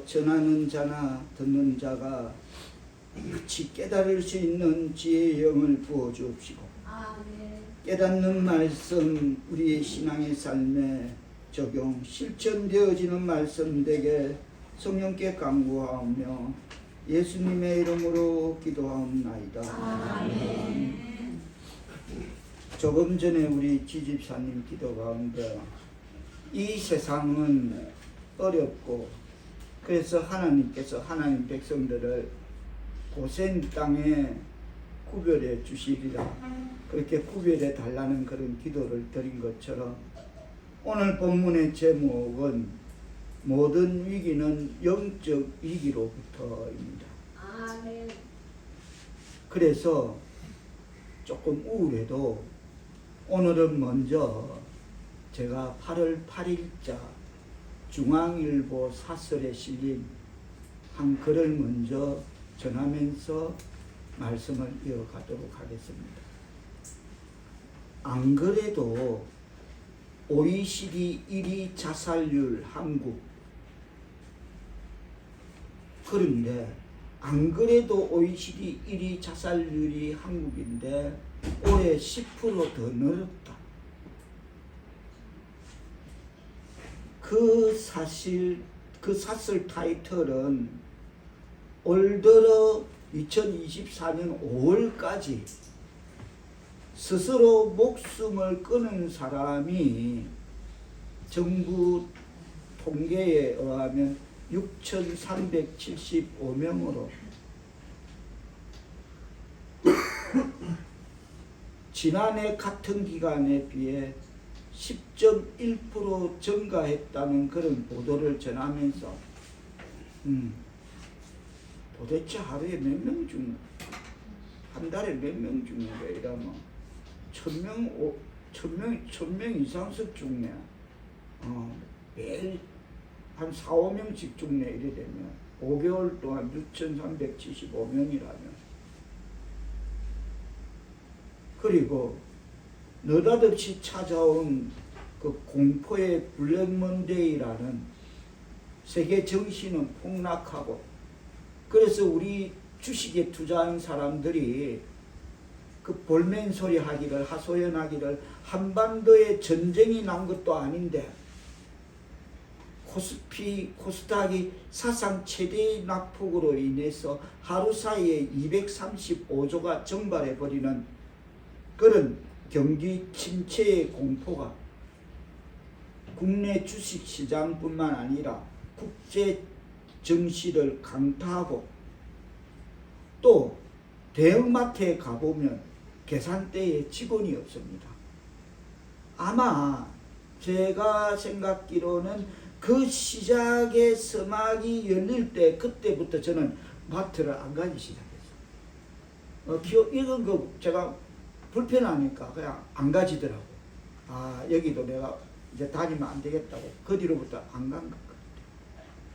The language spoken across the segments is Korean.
전하는 자나 듣는 자가 같이 깨달을 수 있는 지혜의 영을 부어 주옵시고, 깨닫는 말씀 우리의 신앙의 삶에 적용 실천되어지는 말씀 되게 성령께 간구하오며 예수님의 이름으로 기도하옵나이다. 아멘. 조금 전에 우리 지집사님 기도 가운데 이 세상은 어렵고 그래서 하나님께서 하나님 백성들을 고센 땅에 구별해 주시리라, 그렇게 구별해 달라는 그런 기도를 드린 것처럼 오늘 본문의 제목은 모든 위기는 영적 위기로부터입니다. 아멘. 그래서 조금 우울해도 오늘은 먼저 제가 8월 8일자 중앙일보 사설에 실린 한 글을 먼저 전하면서 말씀을 이어가도록 하겠습니다. 안 그래도 OECD 1위 자살률 한국, 그런데 안 그래도 OECD 1위 자살률이 한국인데 올해 10% 더 늘었다. 그 사설 타이틀은 올 들어 2024년 5월까지 스스로 목숨을 끊은 사람이 정부 통계에 의하면 6,375명으로 지난해 같은 기간에 비해 10.1% 증가했다는 그런 보도를 전하면서 도대체 하루에 몇 명 죽나? 한 달에 몇 명 죽는가? 이러면 1,000명 이상씩 죽네. 매일 한 4, 5명씩 죽네. 이래 되면 5개월 동안 6,375명이라면, 그리고 느닷없이 찾아온 그 공포의 블랙먼데이라는 세계 정신은 폭락하고, 그래서 우리 주식에 투자한 사람들이 그 볼멘 소리 하기를, 하소연하기를 한반도에 전쟁이 난 것도 아닌데 코스닥이 사상 최대의 낙폭으로 인해서 하루 사이에 235조가 증발해버리는 그런 경기 침체의 공포가 국내 주식시장뿐만 아니라 국제 정시를 강타하고, 또 대형마트에 가보면 계산대에 직원이 없습니다. 아마 제가 생각기로는 그 시작의 서막이 열릴 때, 그때부터 저는 마트를 안 가기 시작했어요. 이건 거 제가 불편하니까 그냥 안 가지더라고. 여기도 내가 이제 다니면 안 되겠다고 그 뒤로부터 안 간 것 같아요.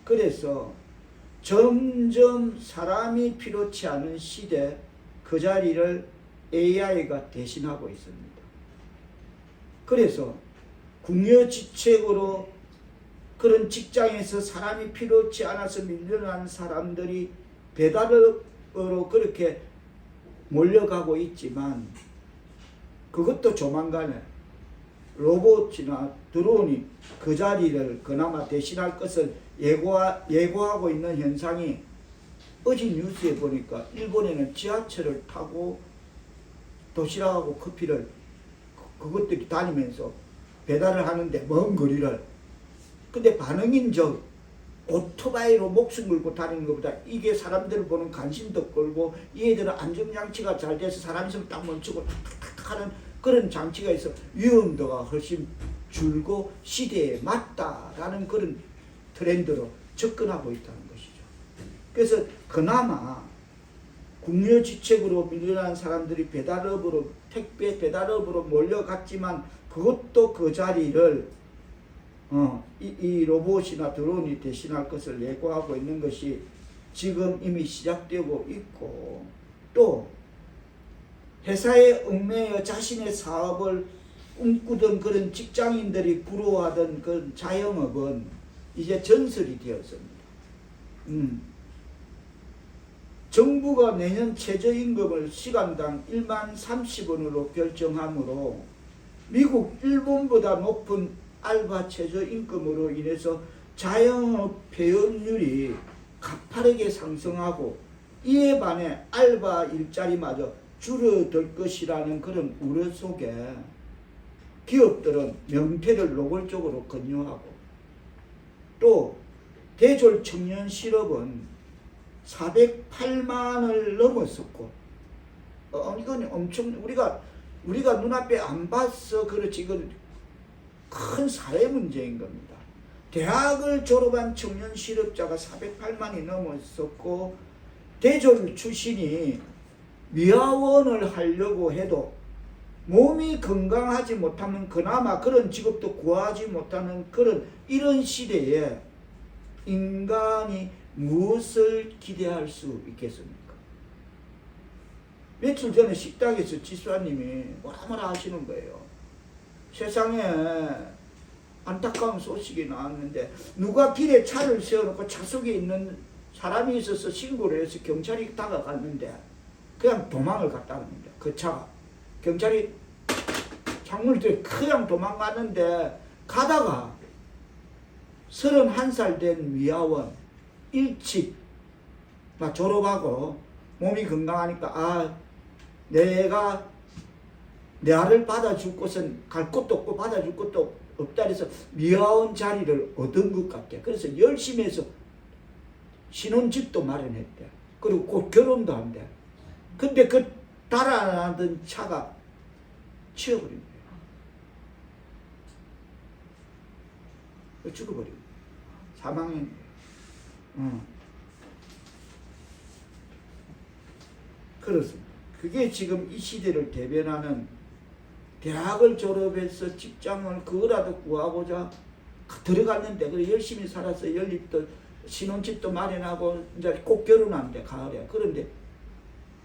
그래서 점점 사람이 필요치 않은 시대, 그 자리를 AI가 대신하고 있습니다. 그래서 궁여지책으로 그런 직장에서 사람이 필요치 않아서 밀려난 사람들이 배달업으로 그렇게 몰려가고 있지만, 그것도 조만간에 로봇이나 드론이 그 자리를 그나마 대신할 것을 예고하고 있는 현상이, 어제 뉴스에 보니까 일본에는 지하철을 타고 도시락하고 커피를 그것들이 다니면서 배달을 하는데, 먼 거리를. 근데 반응인 오토바이로 목숨 걸고 다니는 것보다 이게 사람들을 보는 관심도 끌고, 얘들은 안전장치가 잘 돼서 사람 있으면 딱 멈추고 탁탁탁 하는 그런 장치가 있어 위험도가 훨씬 줄고 시대에 맞다라는 그런 트렌드로 접근하고 있다는 것이죠. 그래서 그나마 궁여지책으로 밀려난 사람들이 배달업으로, 택배 배달업으로 몰려갔지만, 그것도 그 자리를 이 로봇이나 드론이 대신할 것을 예고하고 있는 것이 지금 이미 시작되고 있고, 또 회사에 얽매여 자신의 사업을 꿈꾸던 그런 직장인들이 부러워하던 그 자영업은 이제 전설이 되었습니다. 정부가 내년 최저임금을 시간당 1만 30원으로 결정하므로 미국, 일본보다 높은 알바 최저임금으로 인해서 자영업 폐업률이 가파르게 상승하고 이에 반해 알바 일자리마저 줄어들 것이라는 그런 우려 속에 기업들은 명패를 노골적으로 권유하고 또 대졸 청년 실업은 408만을 넘었었고 이건 엄청 우리가 눈앞에 안 봤어. 그렇지. 이건 큰 사회 문제인 겁니다. 대학을 졸업한 청년 실업자가 408만이 넘었었고 대졸 출신이 미화원을 하려고 해도 몸이 건강하지 못하면 그나마 그런 직업도 구하지 못하는 이런 시대에 인간이 무엇을 기대할 수 있겠습니까? 며칠 전에 식당에서 지수아님이 뭐라 하시는 거예요. 세상에 안타까운 소식이 나왔는데 누가 길에 차를 세워놓고 차 속에 있는 사람이 있어서 신고를 해서 경찰이 다가갔는데 그냥 도망을 갔다는 겁니다. 그 차가. 경찰이 창문을 들고 그냥 도망갔는데 가다가 31살 된 미화원 일찍 졸업하고 몸이 건강하니까 내가 내 아를 받아줄 곳은 갈 곳도 없고 받아줄 곳도 없다 해서 미화원 자리를 얻은 것 같아. 그래서 열심히 해서 신혼집도 마련했대. 그리고 곧 결혼도 한대. 근데 그 달아나던 차가 치워버린 거예요. 죽어버린 거예요. 사망한 거예요. 그렇습니다. 그게 지금 이 시대를 대변하는 대학을 졸업해서 직장을 그거라도 구하고자 들어갔는데 그래 열심히 살아서 연립도 신혼집도 마련하고 이제 꼭 결혼한대 가을에. 그런데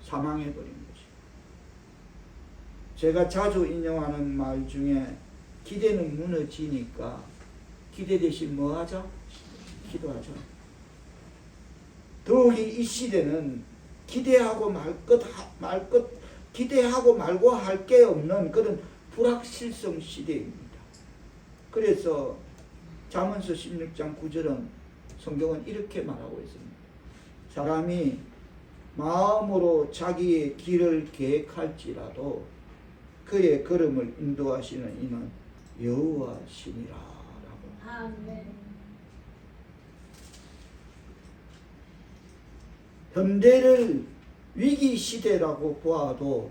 사망해버린 거죠. 제가 자주 인용하는 말 중에 기대는 무너지니까 기대 대신 뭐 하자? 기도하자. 더욱이 이 시대는 기대하고 기대하고 말고 할 게 없는 그런 불확실성 시대입니다. 그래서 잠언서 16장 9절은 성경은 이렇게 말하고 있습니다. 사람이 마음으로 자기의 길을 계획할지라도 그의 걸음을 인도하시는 이는 여호와시니라 라고. 아멘. 현대를 위기 시대라고 보아도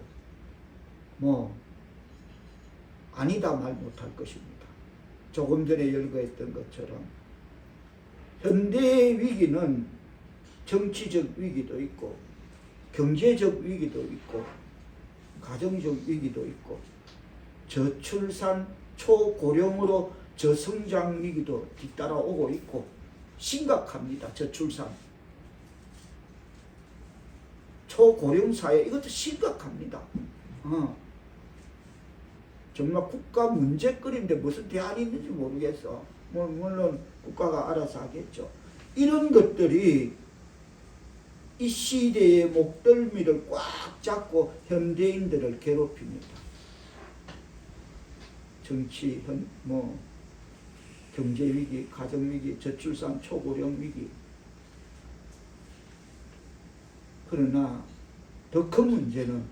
아니다 말 못할 것입니다. 조금 전에 열거했던 것처럼 현대의 위기는 정치적 위기도 있고 경제적 위기도 있고 가정적 위기도 있고 저출산 초고령으로 저성장 위기도 뒤따라오고 있고 심각합니다. 저출산 초고령 사회 이것도 심각합니다. 정말 국가 문제거리인데 무슨 대안이 있는지 모르겠어. 물론 국가가 알아서 하겠죠. 이런 것들이 이 시대의 목덜미를 꽉 잡고 현대인들을 괴롭힙니다. 정치, 경제 위기, 가정 위기, 저출산, 초고령 위기. 그러나 더 큰 문제는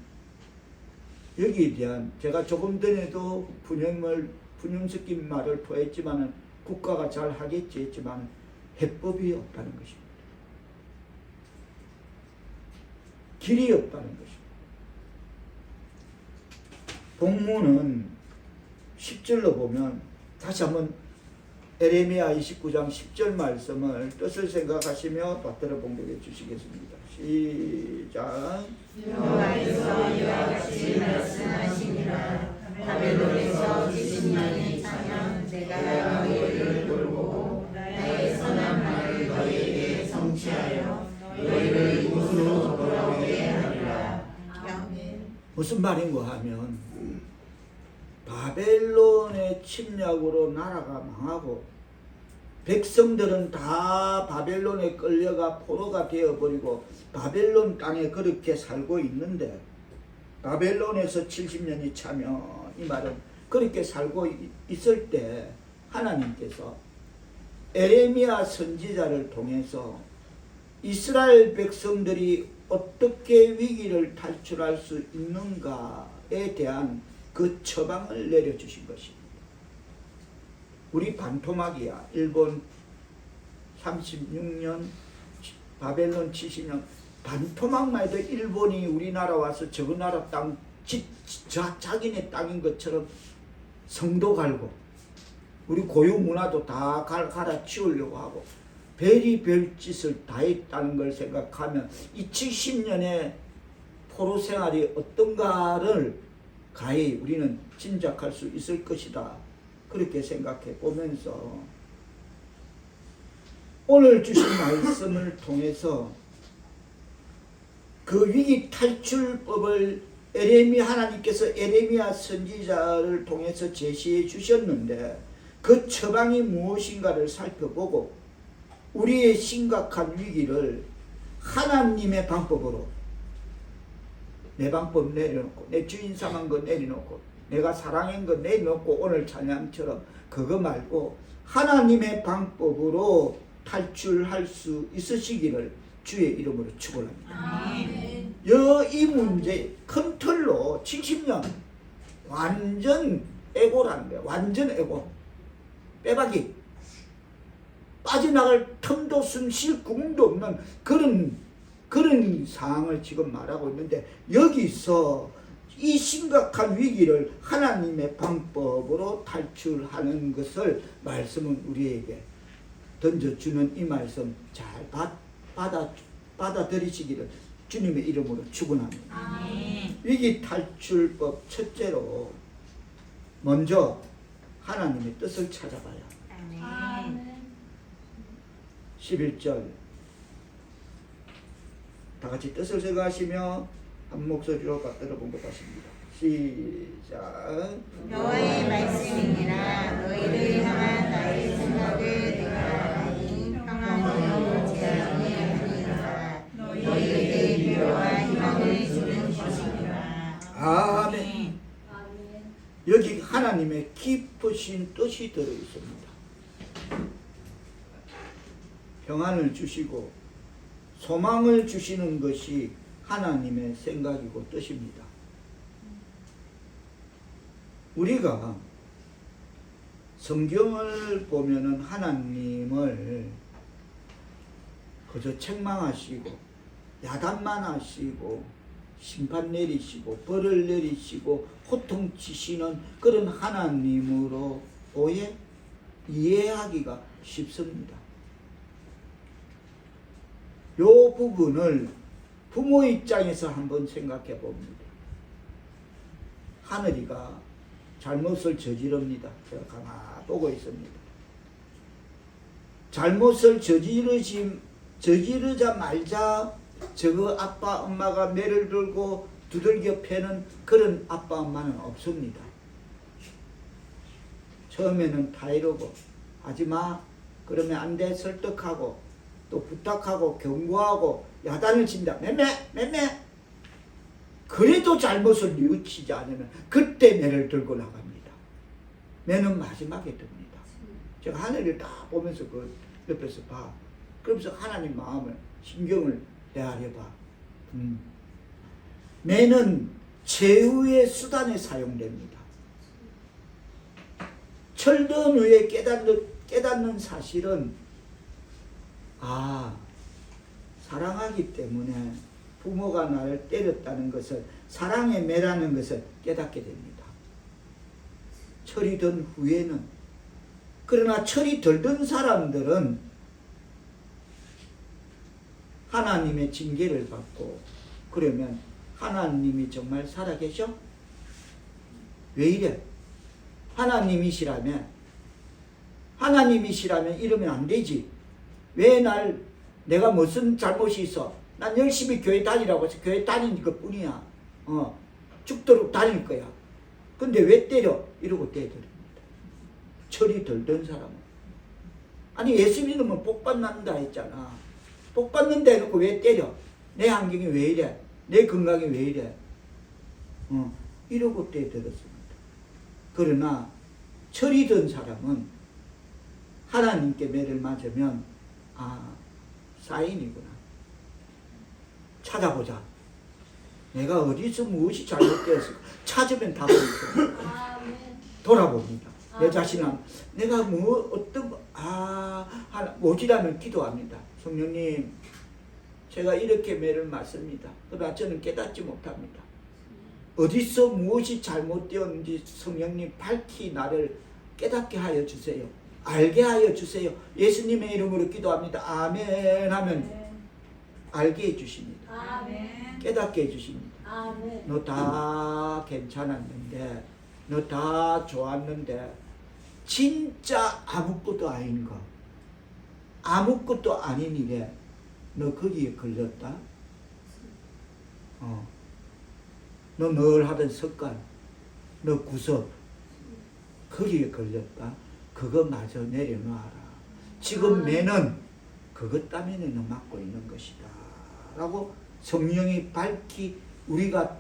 여기에 대한 제가 조금 전에도 분열 섞인 말을 토했지만은 국가가 잘 하겠지 했지만 해법이 없다는 것입니다. 길이 없다는 것입니다. 본문은 10절로 보면 다시 한번 에레미야 29장 10절 말씀을 뜻을 생각하시며 받들어 봉독해 주시겠습니다. 시작. 여호와께서 이와 같이 말씀하시니라. 바벨론에서 70년이 차면 내가 너희를 돌보고 나의 선한 말을 너희에게 성취하여 너희를 이곳으로 돌아오게 하리라. 아멘. 무슨 말인가 하면 바벨론의 침략으로 나라가 망하고 백성들은 다 바벨론에 끌려가 포로가 되어버리고 바벨론 땅에 그렇게 살고 있는데, 바벨론에서 70년이 차면, 이 말은 그렇게 살고 있을 때 하나님께서 에레미야 선지자를 통해서 이스라엘 백성들이 어떻게 위기를 탈출할 수 있는가에 대한 그 처방을 내려주신 것입니다. 우리 반토막이야. 일본 36년, 바벨론 70년, 반토막만 해도 일본이 우리나라 와서 저 나라 땅, 자기네 땅인 것처럼 성도 갈고, 우리 고유 문화도 다 갈아치우려고 하고, 별의별 짓을 다 했다는 걸 생각하면 이 70년의 포로 생활이 어떤가를 가히 우리는 짐작할 수 있을 것이다. 그렇게 생각해 보면서 오늘 주신 말씀을 통해서 그 위기 탈출법을 하나님께서 에레미야 선지자를 통해서 제시해 주셨는데, 그 처방이 무엇인가를 살펴보고 우리의 심각한 위기를 하나님의 방법으로, 내 방법 내려놓고, 내 주인 삼은 거 내려놓고, 내가 사랑한 거 내려놓고, 오늘 찬양처럼 그거 말고 하나님의 방법으로 탈출할 수 있으시기를 주의 이름으로 축원합니다. 이 문제 큰 틀로 70년 완전 애고라는 거예요. 완전 애고, 빼박이, 빠져나갈 틈도 숨 쉴 구멍도 없는 그런 상황을 지금 말하고 있는데, 여기서 이 심각한 위기를 하나님의 방법으로 탈출하는 것을 말씀은 우리에게 던져주는 이 말씀 잘 받아들이시기를 주님의 이름으로 축원합니다. 위기 탈출법 첫째로 먼저 하나님의 뜻을 찾아봐야. 11절 다 같이 뜻을 생각하시며 한 목소리로 받들어 본 것 같습니다. 시작. 여호와의 말씀이니라. 너희를 향한 나의 생각을 내가 아니 평안으로 제한이 아니라 너희에게 위로와 희망을 주는 것이니라. 아멘. 여기 하나님의 깊으신 뜻이 들어 있습니다. 평안을 주시고 소망을 주시는 것이 하나님의 생각이고 뜻입니다. 우리가 성경을 보면은 하나님을 그저 책망하시고 야단만 하시고 심판 내리시고 벌을 내리시고 호통치시는 그런 하나님으로 이해하기가 쉽습니다. 이 부분을 부모 입장에서 한번 생각해 봅니다. 하늘이가 잘못을 저지릅니다. 제가 가만히 보고 있습니다. 잘못을 저지르자마자 저거 아빠 엄마가 매를 들고 두들겨 패는 그런 아빠 엄마는 없습니다. 처음에는 다 이러고 하지마, 그러면 안 돼, 설득하고 또 부탁하고 경고하고 야단을 친다. 매매. 그래도 잘못을 뉘우치지 않으면 그때 매를 들고 나갑니다. 매는 마지막에 듭니다. 제가 하늘을 다 보면서 그 옆에서 봐. 그러면서 하나님 마음을, 신경을 헤아려 봐. 매는 최후의 수단에 사용됩니다. 철든 후에 깨닫는 사실은 사랑하기 때문에 부모가 나를 때렸다는 것을, 사랑의 매라는 것을 깨닫게 됩니다. 철이 든 후에는. 그러나 철이 덜 든 사람들은 하나님의 징계를 받고, 그러면 하나님이 정말 살아계셔? 왜 이래? 하나님이시라면 이러면 안 되지. 왜 내가 무슨 잘못이 있어? 난 열심히 교회 다니라고 해서 교회 다니는 것 뿐이야. 죽도록 다닐 거야. 근데 왜 때려? 이러고 때려드립니다. 철이 덜 든 사람은. 아니 예수 믿으면 복 받는다 했잖아. 복 받는다 해놓고 왜 때려? 내 환경이 왜 이래? 내 건강이 왜 이래? 이러고 때들었습니다. 그러나 철이 든 사람은 하나님께 매를 맞으면 사인이구나. 찾아보자. 내가 어디서 무엇이 잘못되었을까? 찾으면 답을 돌아봅니다. 내 자신은 내가 모지라면 기도합니다. 성령님, 제가 이렇게 매를 맞습니다. 그러나 저는 깨닫지 못합니다. 어디서 무엇이 잘못되었는지 성령님 밝히 나를 깨닫게 하여 주세요. 알게 하여 주세요. 예수님의 이름으로 기도합니다. 아멘 하면 알게 해주십니다. 아멘. 깨닫게 해주십니다. 아멘. 너 다 괜찮았는데, 너 다 좋았는데 진짜 아무것도 아닌 거, 아무것도 아닌 일에 너 거기에 걸렸다. 너 늘 하던 습관, 너 구석 거기에 걸렸다. 그거 마저 내려놔라. 지금 매는 그것 때문에 너 맞고 있는 것이다 라고 성령이 밝히 우리가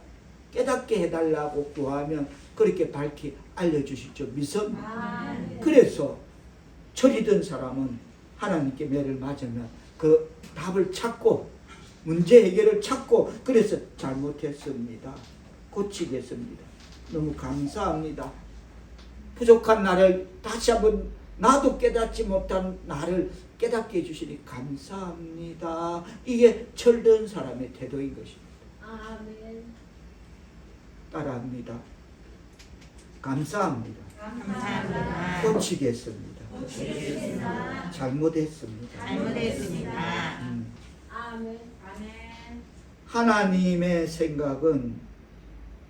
깨닫게 해달라고 구하면 그렇게 밝히 알려주실 줄 믿습니다. 그래서 철이 든 사람은 하나님께 매를 맞으면 그 답을 찾고 문제 해결을 찾고, 그래서 잘못했습니다, 고치겠습니다, 너무 감사합니다, 부족한 나를 다시 한번 나도 깨닫지 못한 나를 깨닫게 해주시니 감사합니다. 이게 철든 사람의 태도인 것입니다. 아멘. 따라합니다. 감사합니다. 감사합니다. 고치겠습니다. 고치겠습니다. 잘못했습니다. 잘못했습니다. 아멘. 아멘. 하나님의 생각은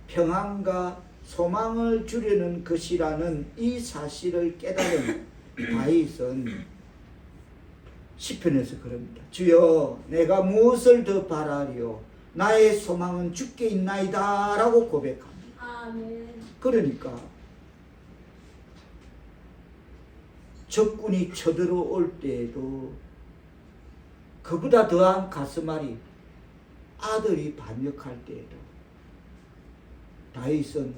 평안과 소망을 주려는 것이라는 이 사실을 깨달은 다윗은 시편에서 그럽니다. 주여, 내가 무엇을 더 바라리요? 나의 소망은 주께 있나이다 라고 고백합니다. 아멘. 그러니까 적군이 쳐들어올 때에도 그보다 더한 가슴앓이 아들이 반역할 때에도 다윗은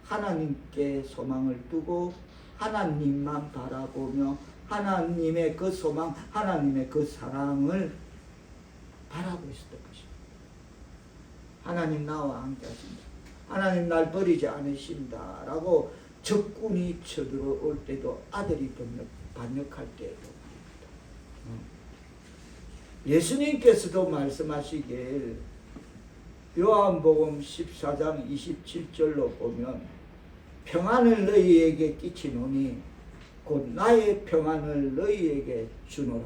하나님께 소망을 두고 하나님만 바라보며 하나님의 그 소망, 하나님의 그 사랑을 바라고 있었던 것입니다. 하나님 나와 함께 하신다, 하나님 날 버리지 않으신다 라고 적군이 쳐들어올 때도 아들이 반역할 때도 예수님께서도 말씀하시길 요한복음 14장 27절로 보면 평안을 너희에게 끼치노니 곧 나의 평안을 너희에게 주노라.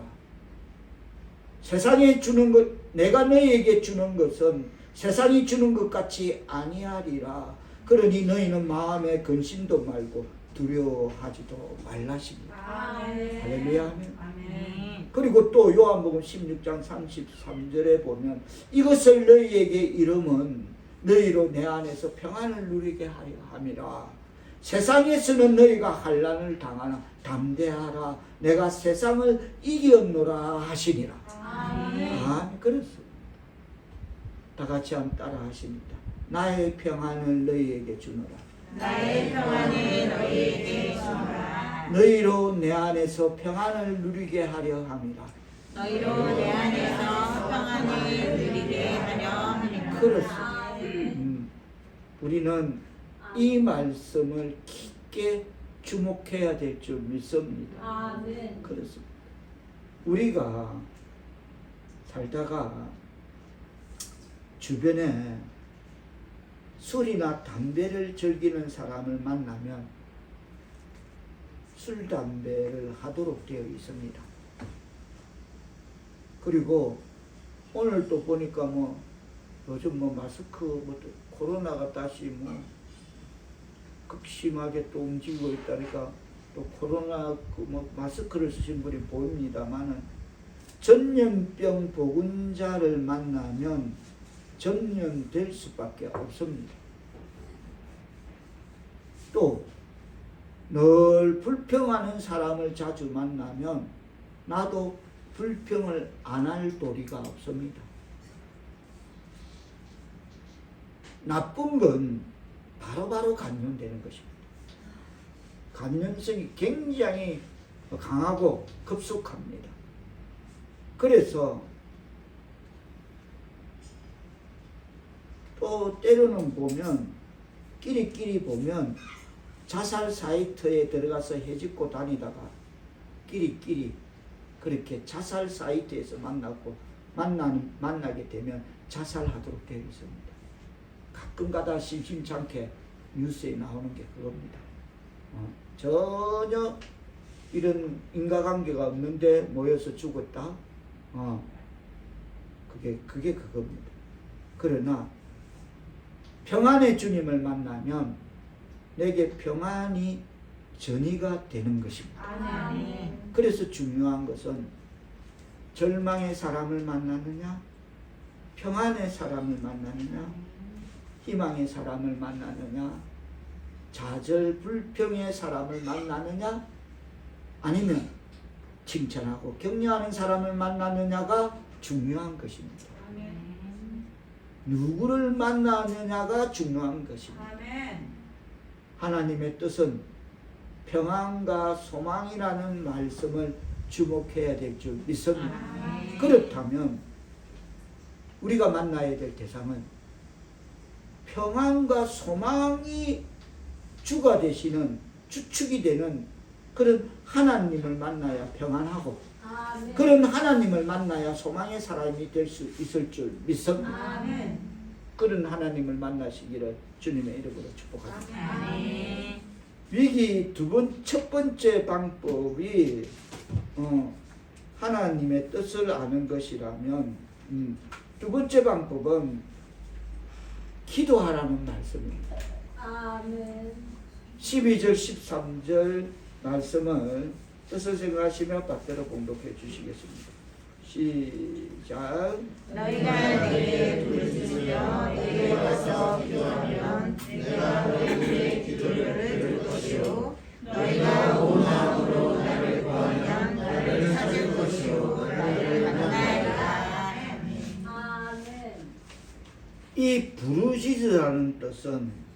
세상에 주는 것, 내가 너희에게 주는 것은 세상이 주는 것 같이 아니하리라. 그러니 너희는 마음에 근심도 말고 두려워하지도 말라십니다. 아멘. 할렐루야 하면. 아멘. 그리고 또 요한복음 16장 33절에 보면 이것을 너희에게 이름은 너희로 내 안에서 평안을 누리게 하려 함이라. 세상에서는 너희가 환난을 당하나 담대하라. 내가 세상을 이겼노라 하시니라. 아멘. 그렇습니다. 다 같이 한번 따라 하십니다. 나의 평안을 너희에게 주노라. 나의 평안을 너희에게 주노라. 너희로 내 안에서 평안을 누리게 하려 함이라. 너희로 내 안에서 평안을 누리게 하려 함이라. 그렇습니다. 우리는 이 말씀을 깊게 주목해야 될 줄 믿습니다. 아멘. 그렇습니다. 우리가 살다가 주변에 술이나 담배를 즐기는 사람을 만나면 술, 담배를 하도록 되어 있습니다. 그리고 오늘 또 보니까 요즘 마스크 코로나가 다시 극심하게 또 움직이고 있다니까 또 코로나 마스크를 쓰신 분이 보입니다만은 전염병 보균자를 만나면 전염될 수밖에 없습니다. 또 늘 불평하는 사람을 자주 만나면 나도 불평을 안 할 도리가 없습니다. 나쁜 건 바로바로 감염되는 것입니다. 감염성이 굉장히 강하고 급속합니다. 그래서 또 때로는 보면 끼리끼리 보면 자살 사이트에 들어가서 해집고 다니다가 끼리끼리 그렇게 자살 사이트에서 만나게 되면 자살하도록 되어 있습니다. 가끔가다 심심찮게 뉴스에 나오는 게 그겁니다. 전혀 이런 인과관계가 없는데 모여서 죽었다. 그게 그겁니다. 그러나 평안의 주님을 만나면 내게 평안이 전이가 되는 것입니다. 아멘. 그래서 중요한 것은 절망의 사람을 만나느냐, 평안의 사람을 만나느냐, 희망의 사람을 만나느냐, 좌절 불평의 사람을 만나느냐, 아니면 칭찬하고 격려하는 사람을 만나느냐가 중요한 것입니다. 아멘. 누구를 만나느냐가 중요한 것입니다. 아멘. 하나님의 뜻은 평안과 소망이라는 말씀을 주목해야 될 줄 믿습니다. 아멘. 그렇다면 우리가 만나야 될 대상은 평안과 소망이 주가 되시는, 주축이 되는 그런 하나님을 만나야 평안하고, 아멘. 그런 하나님을 만나야 소망의 사람이 될 수 있을 줄 믿습니다. 아멘. 그런 하나님을 만나시기를 주님의 이름으로 축복합니다. 아멘. 위기 첫 번째 방법이 하나님의 뜻을 아는 것이라면, 두 번째 방법은 기도하라는 말씀입니다. 아멘. 12절 13절 말씀을 뜻을 생각하시며 받들어 공독해 주시겠습니다. 시작. 너희가 내게 부르짖으며 내게 와서 기도하면 내가 너희의 기도를 들 것이요 너희가 온 마음으로 나를 구하면 나를 찾을 것이요 나를 만나리라. 아멘. 이 부르짖으라는 뜻은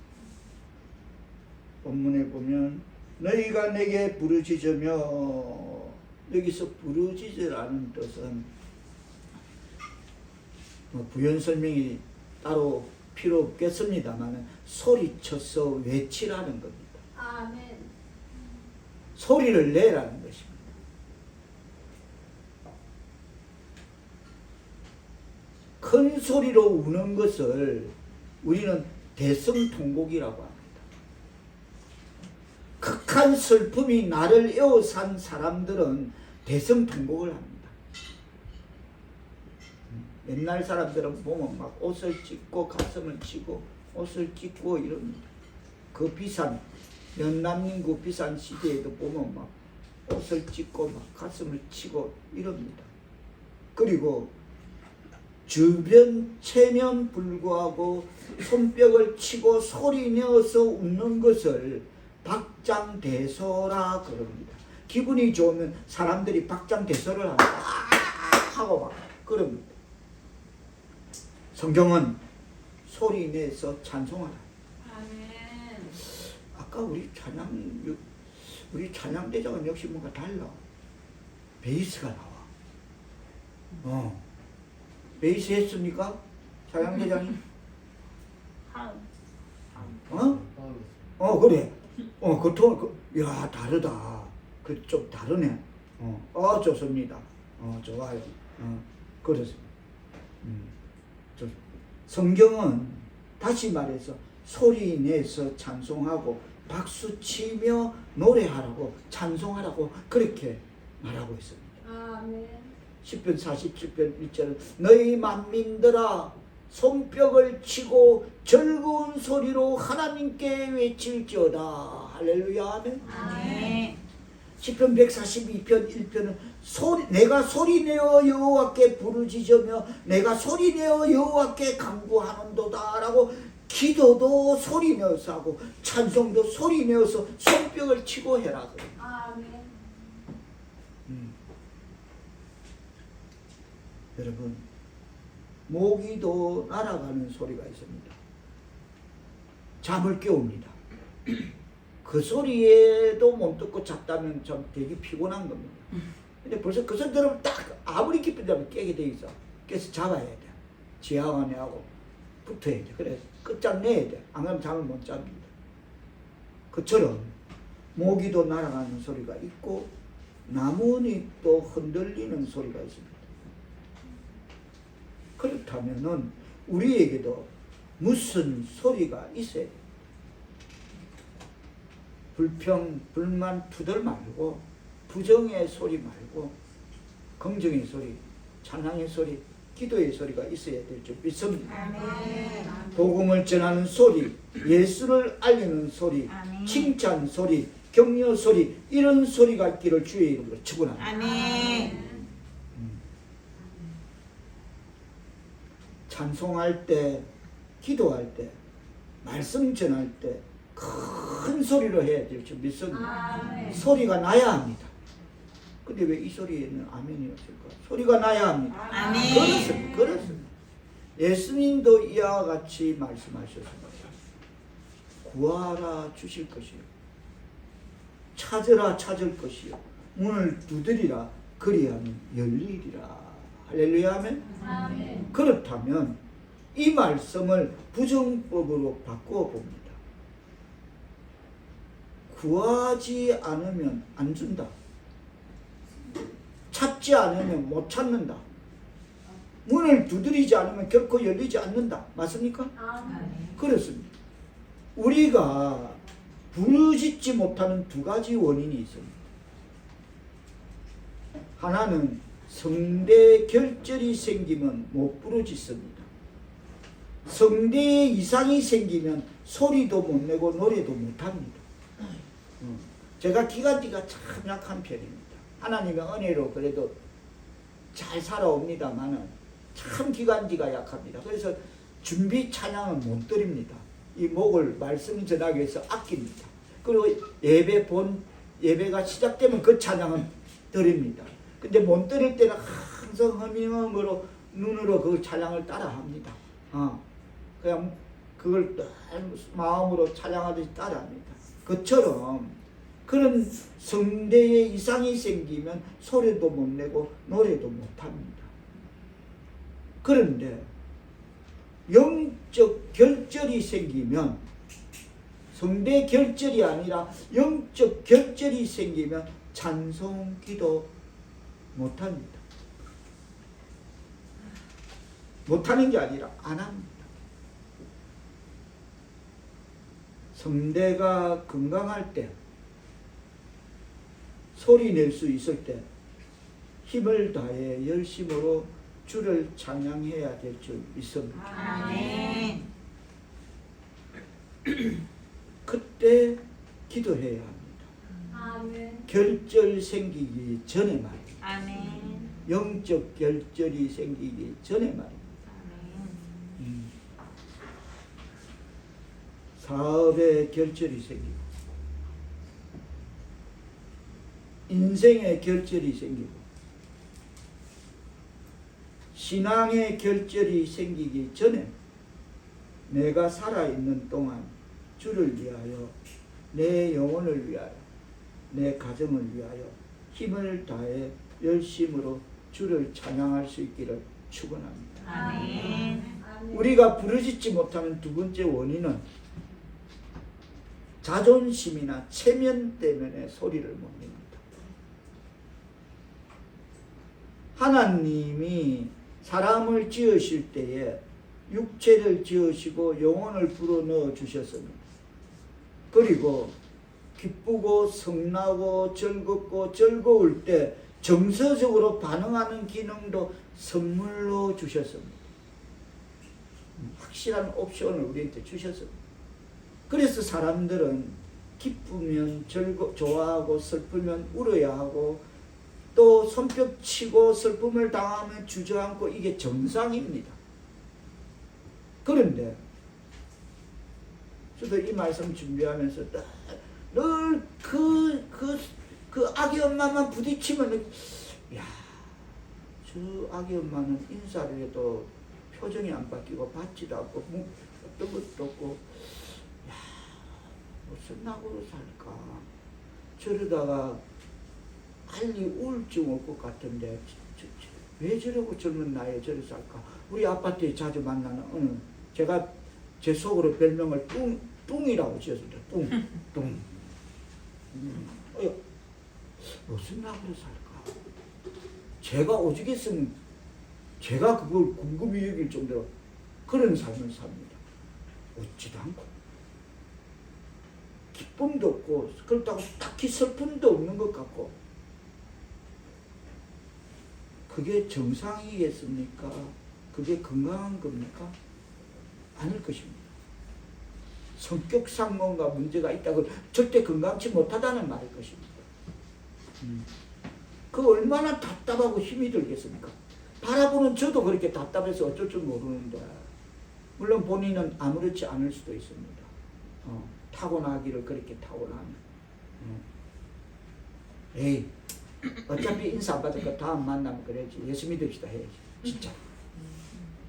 본문에 보면 너희가 내게 부르짖으며, 여기서 부르짖으라는 뜻은 부연 설명이 따로 필요 없겠습니다만 소리쳐서 외치라는 겁니다. 아멘. 소리를 내라는 것입니다. 큰 소리로 우는 것을 우리는 대성통곡이라고 합니다. 극한 슬픔이 나를 에워싼 사람들은 대성통곡을 합니다. 옛날 사람들은 보면 막 옷을 찢고 가슴을 치고 옷을 찢고 이럽니다. 그 비싼 연남민국 비싼 시대에도 보면 막 옷을 찢고 막 가슴을 치고 이럽니다. 그리고 주변 체면 불구하고 손뼉을 치고 소리 내어서 웃는 것을 박장대소라 그럽니다. 기분이 좋으면 사람들이 박장대소를 합니다. 하고 막 그럽니다. 성경은 소리 내서 찬송하라. 아멘. 아까 우리 찬양대장은 역시 뭔가 달라. 베이스가 나와. 베이스 했습니까? 찬양대장이? 그래. 그 톤, 야, 다르다. 좀 다르네. 좋습니다. 좋아요. 그렇습니다. 성경은 다시 말해서 소리 내서 찬송하고 박수 치며 노래하라고 찬송하라고 그렇게 말하고 있습니다. 아멘. 10편 47편 1절은 너희 만민들아 손뼉을 치고 즐거운 소리로 하나님께 외칠지어다. 할렐루야. 아멘. 아멘. 10편 142편 1편은 내가 소리내어 여호와께 부르짖으며 내가 소리내어 여호와께 간구하는도다 라고 기도도 소리내어서 하고 찬송도 소리내어서 손뼉을 치고 해라. 아멘. 여러분, 모기도 날아가는 소리가 있습니다. 잠을 깨웁니다. 그 소리에도 못 듣고 잤다면 좀 되게 피곤한 겁니다. 근데 벌써 그 소리 들으면 딱 아무리 깊은 잠을 깨게 돼 있어. 그래서 잡아야 돼. 지하관에하고 붙어야 돼. 그래 끝장내야 돼. 안 그러면 잠을 못 잡니다. 그처럼 모기도 날아가는 소리가 있고 나뭇잎도 흔들리는 소리가 있습니다. 그렇다면은 우리에게도 무슨 소리가 있어야 돼. 불평, 불만, 투덜 말고 부정의 소리 말고 긍정의 소리, 찬양의 소리, 기도의 소리가 있어야 될 줄 믿습니다. 아멘. 복음을 전하는 소리, 예수를 알리는 소리, 아멘. 칭찬 소리, 격려 소리, 이런 소리가 있기를 주의 이름으로 축원합니다. 아멘. 찬송할 때, 기도할 때, 말씀 전할 때 큰 소리로 해야 될 줄 믿습니다. 아멘. 소리가 나야 합니다. 근데 왜 이 소리에는 아멘이 없을까? 소리가 나야 합니다. 아멘. 그렇습니다. 그렇습니다. 예수님도 이와 같이 말씀하셨습니다. 구하라 주실 것이요. 찾으라 찾을 것이요. 문을 두드리라 그리하면 열리리라. 할렐루야 하면. 아멘. 그렇다면 이 말씀을 부정법으로 바꾸어 봅니다. 구하지 않으면 안 준다. 찾지 않으면 못 찾는다. 문을 두드리지 않으면 결코 열리지 않는다. 맞습니까? 아멘. 그렇습니다. 우리가 부르짖지 못하는 두 가지 원인이 있습니다. 하나는 성대 결절이 생기면 못 부르짖습니다. 성대에 이상이 생기면 소리도 못 내고 노래도 못 합니다. 제가 기관지가 참 약한 편입니다. 하나님의 은혜로 그래도 잘 살아옵니다만은 참 기관지가 약합니다. 그래서 준비 찬양은 못 드립니다. 이 목을 말씀 전하기 위해서 아낍니다. 그리고 예배가 시작되면 그 찬양은 드립니다. 근데 못 드릴 때는 항상 허밍음으로 눈으로 그 찬양을 따라합니다. 그냥 그걸 마음으로 찬양하듯이 따라합니다. 그처럼 그런 성대에 이상이 생기면 소리도 못 내고 노래도 못 합니다. 그런데 영적 결절이 생기면 성대 결절이 아니라 영적 결절이 생기면 찬송 기도 못합니다. 못하는 게 아니라 안 합니다. 성대가 건강할 때 소리 낼 수 있을 때 힘을 다해 열심으로 주를 찬양해야 될 줄 믿습니다. 아멘. 그때 기도해야 합니다. 아멘. 결절 생기기 전에 말입니다. 아멘. 영적 결절이 생기기 전에 말입니다. 아멘. 사업의 결절이 생기고 인생의 결절이 생기고 신앙의 결절이 생기기 전에 내가 살아있는 동안 주를 위하여 내 영혼을 위하여 내 가정을 위하여 힘을 다해 열심으로 주를 찬양할 수 있기를 축원합니다. 아멘. 아멘. 우리가 부르짖지 못하는 두 번째 원인은 자존심이나 체면 때문에 소리를 못 냅니다. 하나님이 사람을 지으실 때에 육체를 지으시고 영혼을 불어넣어 주셨습니다. 그리고 기쁘고 성나고 즐거울 때 정서적으로 반응하는 기능도 선물로 주셨습니다. 확실한 옵션을 우리한테 주셨습니다. 그래서 사람들은 기쁘면 좋아하고 슬프면 울어야 하고 또 손뼉 치고 슬픔을 당하면 주저앉고 이게 정상입니다. 그런데 저도 이 말씀 준비하면서 늘 그 악의 엄마만 부딪히면 야 저 아기 엄마는 인사를 해도 표정이 안 바뀌고 받지도 않고 뭐 어떤 것도 없고, 야, 무슨 낙으로 살까? 저러다가 빨리 우울증 올 것 같은데 왜 저러고 젊은 나이에 저러 살까? 우리 아파트에 자주 만나는 제가 제 속으로 별명을 뚱이라고 지었습니다. 뚱. 무슨 낙으로 살까? 제가 오죽했으면 제가 그걸 궁금히 여길 정도로 그런 삶을 삽니다. 웃지도 않고 기쁨도 없고 그렇다고 딱히 슬픔도 없는 것 같고, 그게 정상이겠습니까? 그게 건강한 겁니까? 아닐 것입니다. 성격상 뭔가 문제가 있다고 절대 건강치 못하다는 말일 것입니다. 그 얼마나 답답하고 힘이 들겠습니까? 바라보는 저도 그렇게 답답해서 어쩔 줄 모르는데, 물론 본인은 아무렇지 않을 수도 있습니다. 타고나기를 그렇게 타고나면. 에이, 어차피 인사 안 받을 거 다음 만나면 그래야지. 예수 믿읍시다 해야지. 진짜.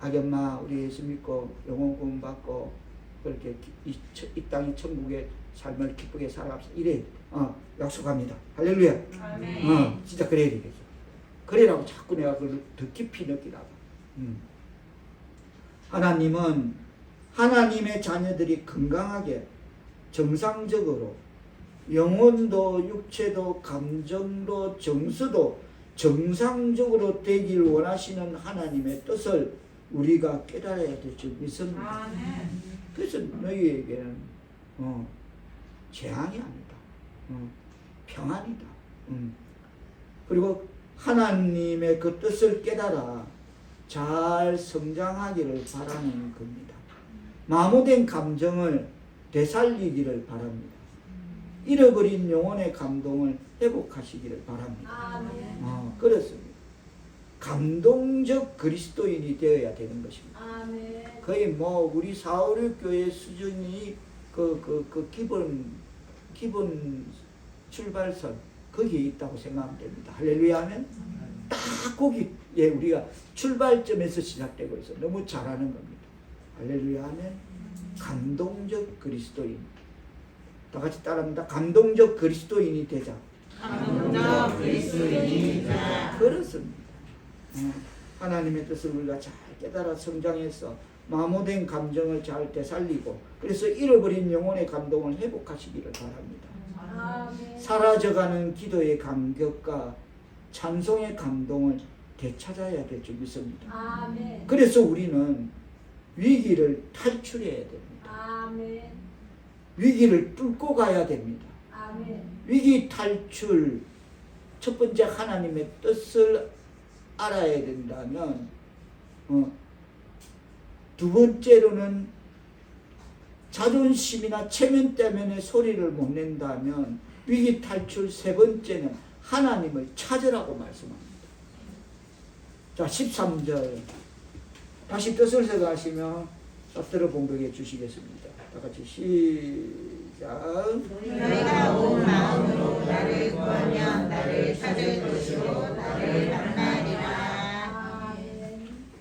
아기 엄마, 우리 예수 믿고 영혼 구원 받고 그렇게 이 땅이 천국의 삶을 기쁘게 살아갑시다. 이래. 약속합니다. 할렐루야. 아멘. 진짜 그래야 되겠어. 그래라고 자꾸 내가 그걸 더 깊이 느끼라고. 하나님은 하나님의 자녀들이 건강하게 정상적으로 영혼도 육체도 감정도 정서도 정상적으로 되길 원하시는 하나님의 뜻을 우리가 깨달아야 될 줄 믿습니다. 그래서 너희에게는 재앙이 아니다. 평안이다. 그리고 하나님의 그 뜻을 깨달아 잘 성장하기를 바라는 겁니다. 마모된 감정을 되살리기를 바랍니다. 잃어버린 영혼의 감동을 회복하시기를 바랍니다. 그렇습니다. 감동적 그리스도인이 되어야 되는 것입니다. 거의 뭐 우리 456교회 수준이 그 기본 출발선 거기에 있다고 생각하면 됩니다. 할렐루야 하면 딱 거기에 우리가 출발점에서 시작되고 있어. 너무 잘하는 겁니다. 할렐루야 하면 감동적 그리스도인. 다 같이 따라합니다. 감동적 그리스도인이 되자. 감동적 그리스도인이 되자. 그렇습니다. 하나님의 뜻을 우리가 잘 깨달아 성장해서 마모된 감정을 잘 되살리고, 그래서 잃어버린 영혼의 감동을 회복하시기를 바랍니다. 사라져가는 기도의 감격과 찬송의 감동을 되찾아야 될 줄 믿습니다. 그래서 우리는 위기를 탈출해야 됩니다. 위기를 뚫고 가야 됩니다. 위기 탈출, 첫 번째 하나님의 뜻을 알아야 된다면, 두 번째로는 자존심이나 체면 때문에 소리를 못 낸다면 위기 탈출, 세 번째는 하나님을 찾으라고 말씀합니다. 자, 13절 다시 뜻을 생각하시며 엎드려 봉독해 주시겠습니다. 다 같이 시작. 너희가 온 마음으로 나를 구하면 나를 찾을 것이요 나를 만나리라.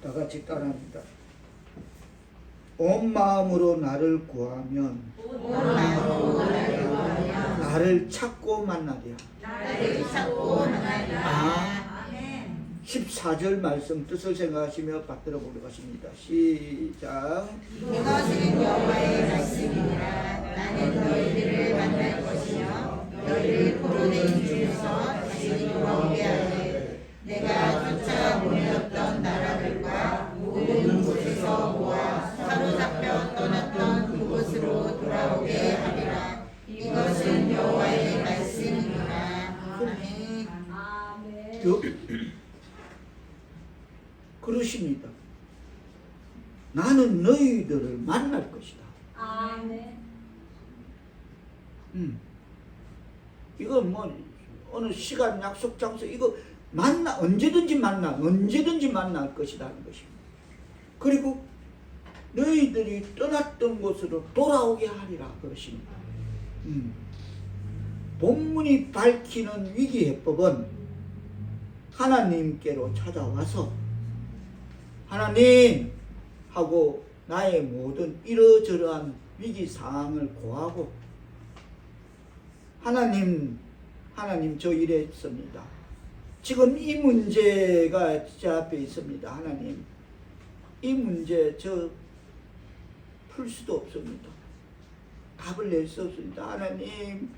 다 같이 따라합니다. 온 마음으로 나를 구하면 온 마음으로 나를 구하면 나를 찾고 만나리라. 나를 찾고 만나리라. 14절 말씀 뜻을 생각하시며 받들어 보도록 하십니다. 시작. 이것은 여호와의 말씀이니라. 나는 너희들을 만날 것이며 너희를 포로된 중에서 다시 돌아오게 하되 내가 쫓아 보내었던 나라들과 모든 곳에서 모아 사로잡혀 떠났던 그곳으로 돌아오게 하리라. 이것은 여호와의 말씀이니라. 아멘. 그러십니다. 나는 너희들을 만날 것이다. 이거 뭐 어느 시간 약속 장소 이거 언제든지 만날 것이라는 것입니다. 그리고 너희들이 떠났던 곳으로 돌아오게 하리라 그러십니다. 본문이 밝히는 위기 해법은 하나님께로 찾아와서 하나님 하고 나의 모든 이러저러한 위기 상황을 고하고 하나님 저 이랬습니다. 지금 이 문제가 제 앞에 있습니다. 하나님 이 문제 저 풀 수도 없습니다. 답을 낼 수 없습니다. 하나님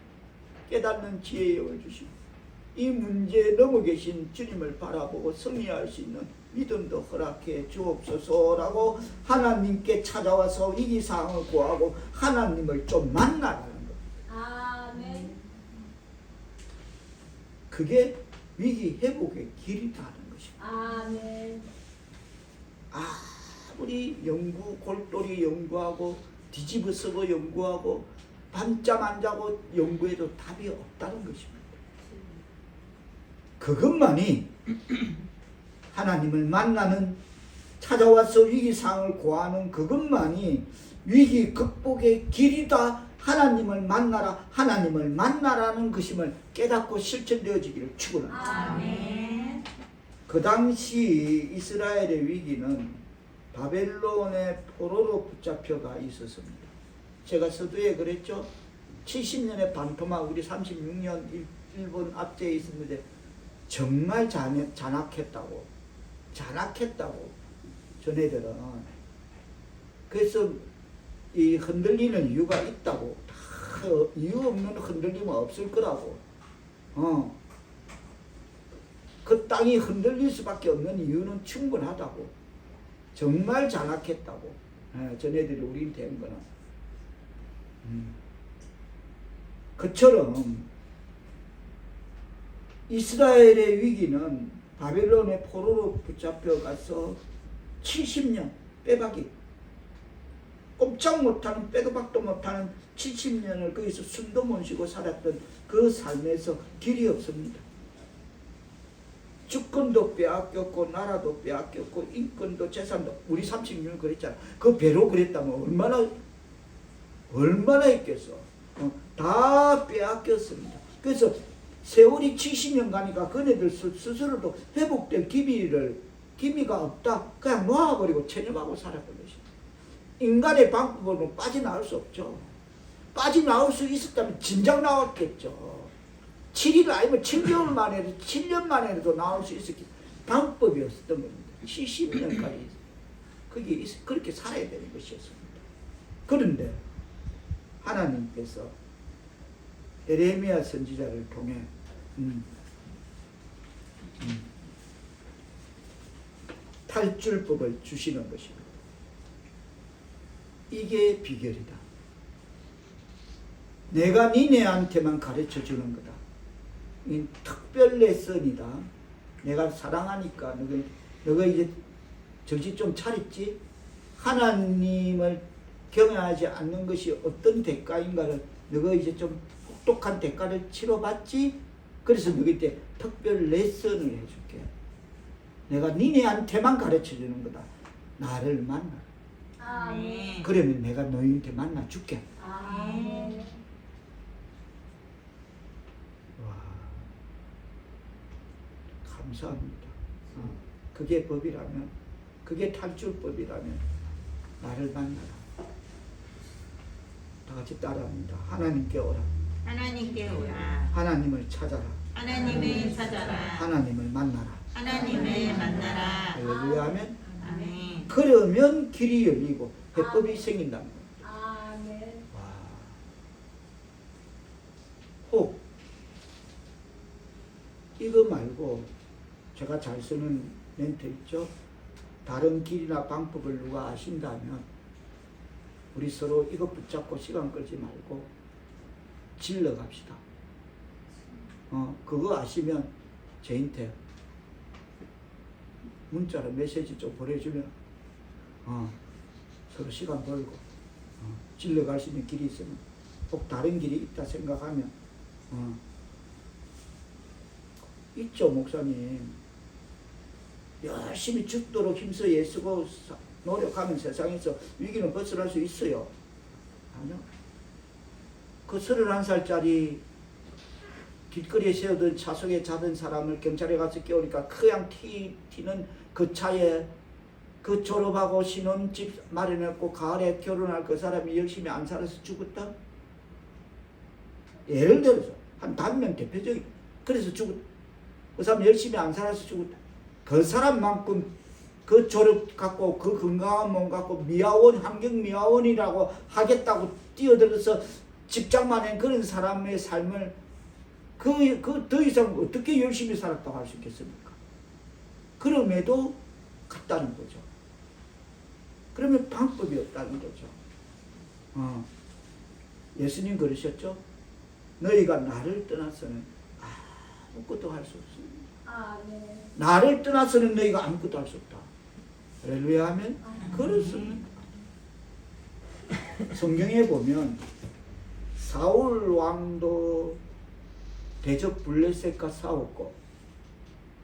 깨닫는 지혜를 주시고 이 문제에 넘어 계신 주님을 바라보고 승리할 수 있는 믿음도 허락해 주옵소서라고 하나님께 찾아와서 위기상황을 구하고 하나님을 좀 만나라는 것. 아멘. 그게 위기 회복의 길이라는 것입니다. 아멘. 아무리 골똘히 연구하고 뒤집어쓰고 연구하고 밤잠 안 자고 연구해도 답이 없다는 것입니다. 그것만이 하나님을 만나는 찾아와서 위기상황을 구하는 그것만이 위기 극복의 길이다. 하나님을 만나라, 하나님을 만나라는 것임을 깨닫고 실천되어지기를 축원합니다. 아멘. 그 당시 이스라엘의 위기는 바벨론의 포로로 붙잡혀가 있었습니다. 제가 서두에 그랬죠. 70년의 반토막 우리 36년 일본 압제에 있었는데 정말 잔악했다고 전애들은. 그래서 이 흔들리는 이유가 있다고. 다 이유 없는 흔들림은 없을 거라고. 그 땅이 흔들릴 수밖에 없는 이유는 충분하다고. 정말 잔악했다고. 전애들이 우리 된 거는. 그처럼 이스라엘의 위기는 바벨론의 포로로 붙잡혀가서 70년 빼박이 꼼짝 못하는 빼도 박도 못하는 70년을 거기서 숨도 못 쉬고 살았던 그 삶에서 길이 없습니다. 주권도 빼앗겼고 나라도 빼앗겼고 인권도 재산도 우리 36년 그랬잖아. 그 배로 그랬다면 얼마나 있겠어. 다 빼앗겼습니다. 그래서 세월이 70년 가니까 그네들 스스로도 회복될 기미가 없다. 그냥 놓아버리고 체념하고 살았던 것입니다. 인간의 방법으로는 빠져나올 수 없죠. 빠져나올 수 있었다면 진작 나왔겠죠. 7일 아니면 7개월 만에도 7년 만에도 나올 수 있었기 방법이 없었던 겁니다. 70년까지 거기 그렇게 살아야 되는 것이었습니다. 그런데 하나님께서 에레미야 선지자를 통해 탈출법을 주시는 것입니다. 이게 비결이다. 내가 니네한테만 가르쳐 주는 거다. 이 특별 레슨이다. 내가 사랑하니까 너가 이제 정신 좀 차렸지? 하나님을 경외하지 않는 것이 어떤 대가인가를 너가 이제 좀 혹독한 대가를 치러봤지? 그래서 너희한테 특별 레슨을 해줄게. 내가 니네한테만 가르쳐 주는 거다. 나를 만나. 아멘. 그러면 내가 너희한테 만나 줄게. 아멘. 와, 감사합니다. 그게 법이라면, 그게 탈출법이라면 나를 만나라. 다 같이 따라합니다. 하나님께 오라. 하나님께 오라. 하나님을 찾아라. 하나님을 찾아라. 하나님을 만나라. 하나님을 만나라. 할렐루야 하면 아멘. 그러면 길이 열리고 해법이 생긴다는 겁니다. 아멘. 와. 혹 이거 말고 제가 잘 쓰는 멘트 있죠? 다른 길이나 방법을 누가 아신다면 우리 서로 이거 붙잡고 시간 끌지 말고 질러 갑시다. 그거 아시면 저한테 문자로 메시지 좀 보내주면 서로 시간 벌고 질러 갈 수 있는 길이 있으면 꼭 다른 길이 있다 생각하면 있죠. 목사님 열심히 죽도록 힘써 애쓰고 노력하면 세상에서 위기는 벗어날 수 있어요. 아니요. 그 31살짜리 길거리에 세우던 차속에 자던 사람을 경찰에 가서 깨우니까 그냥 튀는 그 차에 그 졸업하고 신혼집 마련했고 가을에 결혼할 그 사람이 열심히 안 살아서 죽었다. 예를 들어서 한 단면 대표적인 그래서 죽었다. 그 사람 열심히 안 살아서 죽었다. 그 사람만큼 그 졸업 갖고 그 건강한 몸 갖고 미화원 환경 미화원이라고 하겠다고 뛰어들어서 직장만 한 그런 사람의 삶을 그 더 이상 어떻게 열심히 살았다고 할 수 있겠습니까? 그럼에도 같다는 거죠. 그러면 방법이 없다는 거죠. 예수님 그러셨죠? 너희가 나를 떠나서는 아무것도 할 수 없습니다. 아멘. 나를 떠나서는 너희가 아무것도 할 수 없다. 할렐루야 하면 그렇습니다. 성경에 보면 사울 왕도 대적 블레셋과 싸웠고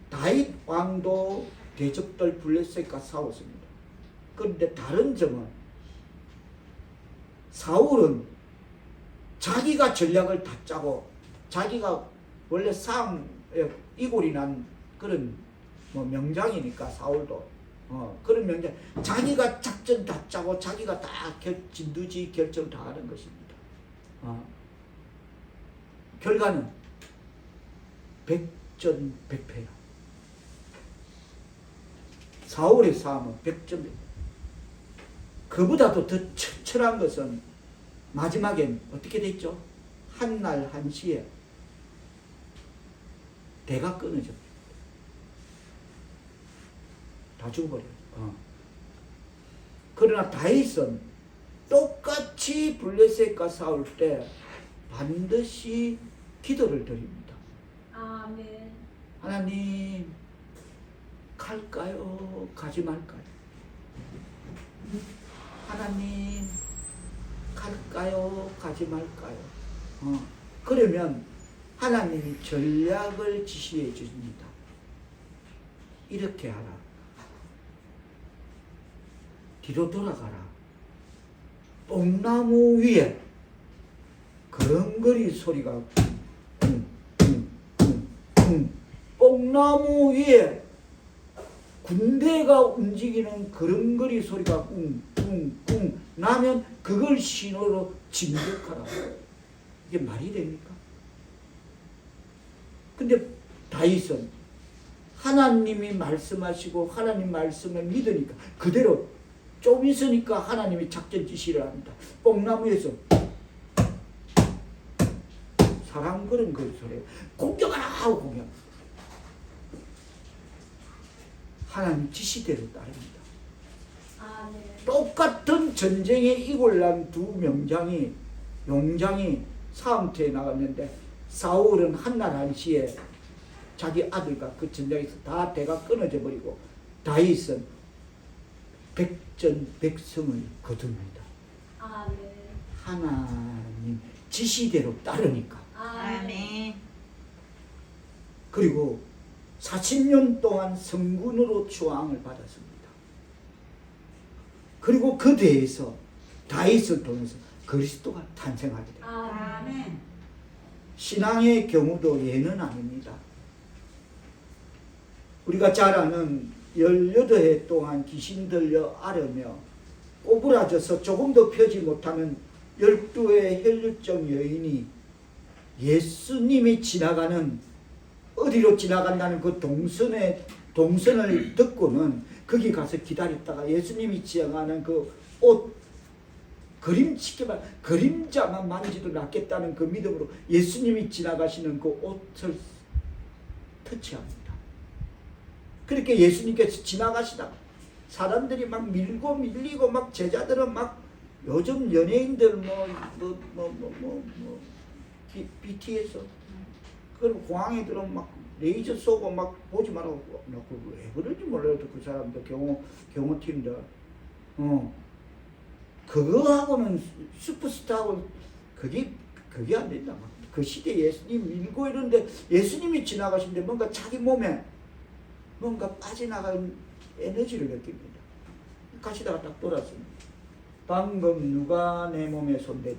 다윗 왕도 대적들 블레셋과 싸웠습니다. 그런데 다른 점은 사울은 자기가 전략을 다 짜고 자기가 원래 싸움에 이골이 난 그런 명장이니까 사울도 그런 명장 자기가 작전 다 짜고 자기가 다 진두지 결정 다 하는 것입니다. 결과는 백전백패야. 사울의 싸움은 백전백패. 그보다도 더 처참한 것은 마지막엔 어떻게 됐죠? 한날 한시에 대가 끊어져. 다 죽어버려요. 그러나 다윗은 똑같이 블레셋과 싸울 때 반드시 기도를 드립니다. 아멘. 하나님, 갈까요? 가지 말까요? 하나님, 갈까요? 가지 말까요? 그러면 하나님이 전략을 지시해 주십니다. 이렇게 하라. 뒤로 돌아가라. 뽕나무 위에 그렁거리 소리가 뽕나무 위에 군대가 움직이는 그렁거리 소리가 꿍꿍꿍 나면 그걸 신호로 진격하라. 이게 말이 됩니까? 근데 다윗은 하나님이 말씀하시고 하나님 말씀을 믿으니까 그대로 좀 있으니까 하나님이 작전 지시를 합니다. 뽕나무에서 사람 그런 그 소리 공격하라 하고 공격. 하나님 지시대로 따릅니다. 아멘. 똑같은 전쟁에 이골난 두 명장이 용장이 싸움터에 나갔는데 사울은 한날 한시에 자기 아들과 그 전장에서 다 대가 끊어져 버리고 다윗은 백전백승을 거둡니다. 아멘. 하나님 지시대로 따르니까. 아멘. 그리고 40년 동안 성군으로 추앙을 받았습니다. 그리고 그 대에서 다윗을 통해서 그리스도가 탄생하게 됩니다. 아멘. 신앙의 경우도 예는 아닙니다. 우리가 잘 아는 18해 동안 귀신 들려 앓으며 꼬부라져서 조금도 펴지 못하는 12의 혈류증 여인이 예수님이 지나가는 어디로 지나간다는 그 동선을 듣고는 거기 가서 기다렸다가 예수님이 지나가는 그 옷 그림자만 만지도 낫겠다는 그 믿음으로 예수님이 지나가시는 그 옷을 터치합니다. 그렇게 예수님께서 지나가시다가 사람들이 막 밀고 밀리고 막 제자들은 막 요즘 연예인들 BTS 그리고 공항에 들어오면 막 레이저 쏘고 막 보지 말라고 왜 그런지 몰라요. 그 사람들 경호팀들 그거하고는 슈퍼스타하고 그게 안 된다. 그 시대에 예수님 밀고 이러는데 예수님이 지나가시는데 뭔가 자기 몸에 뭔가 빠져나가는 에너지를 느낍니다. 가시다가 딱 돌았습니다. 방금 누가 내 몸에 손대니?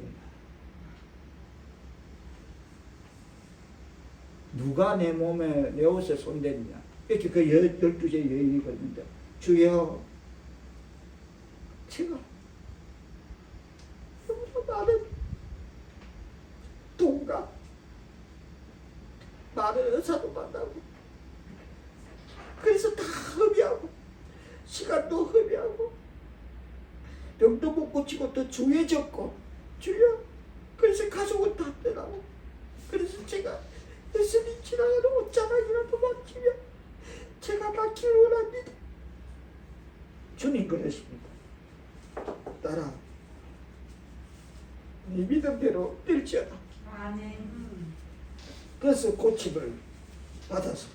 누가 내 몸에 내 옷에 손댔냐. 이렇게 그 12제 여인이가 있는데 주여 제가 많은 돈과 많은 의사도 만나고 그래서 다 허비하고 시간도 허비하고 병도 못 고치고 또 주의졌고 주여 그래서 가족은 다 떠나고 그래서 제가 예수님 지나가는 옷자락이라도 만지면 제가 낫기를 원합니다. 주님 그러십니다. 딸아 네 믿음대로 될지어다. 아멘. 그래서 고침을 받아서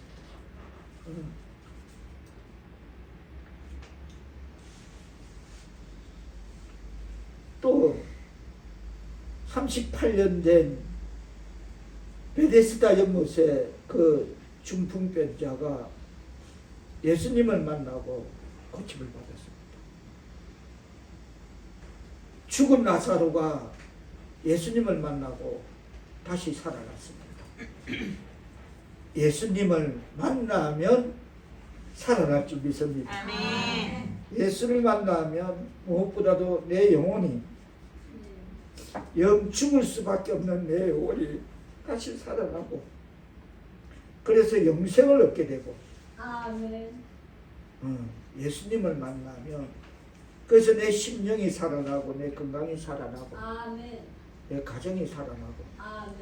또 38년 된 베데스다 연못의 그 중풍병자가 예수님을 만나고 고침을 받았습니다. 죽은 나사로가 예수님을 만나고 다시 살아났습니다. 예수님을 만나면 살아날 줄 믿습니다. 아멘. 예수를 만나면 무엇보다도 내 영혼이 영 죽을 수밖에 없는 내 영혼이 다시 살아나고 그래서 영생을 얻게 되고 아멘. 예수님을 만나면 그래서 내 심령이 살아나고 내 건강이 살아나고 아멘. 내 가정이 살아나고 아멘.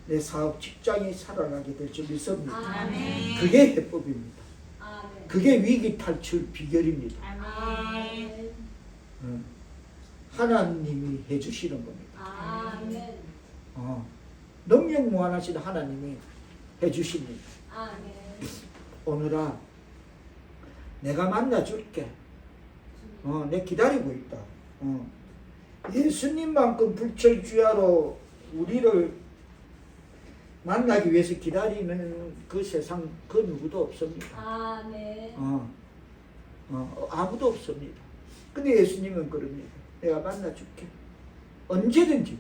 내 사업 직장이 살아나게 될 줄 믿습니다. 아멘. 그게 해법입니다. 아멘. 그게 위기 탈출 비결입니다. 아멘. 하나님이 해주시는 겁니다. 아멘. 능력 무한하신 하나님이 해주십니다. 아멘. 오늘아 내가 만나줄게. 내 기다리고 있다. 예수님만큼 불철주야로 우리를 만나기 위해서 기다리는 그 세상 그 누구도 없습니다. 아멘. 아무도 없습니다. 근데 예수님은 그럽니다. 내가 만나줄게. 언제든지